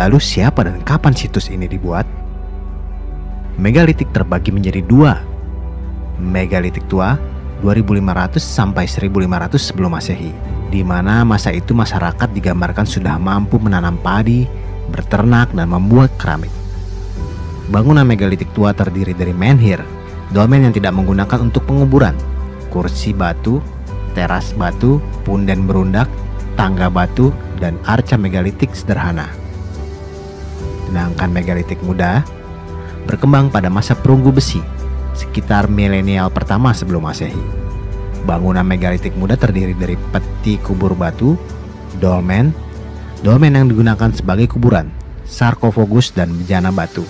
Lalu siapa dan kapan situs ini dibuat? Megalitik terbagi menjadi dua. Megalitik tua 2500 sampai 1500 sebelum Masehi, di mana masa itu masyarakat digambarkan sudah mampu menanam padi, berternak, dan membuat keramik. Bangunan megalitik tua terdiri dari menhir, dolmen yang tidak menggunakan untuk penguburan, kursi batu, teras batu, punden berundak, tangga batu, dan arca megalitik sederhana. Sedangkan megalitik muda berkembang pada masa perunggu besi, sekitar milenial pertama sebelum Masehi. Bangunan megalitik muda terdiri dari peti kubur batu, dolmen yang digunakan sebagai kuburan, sarkofagus, dan bejana batu.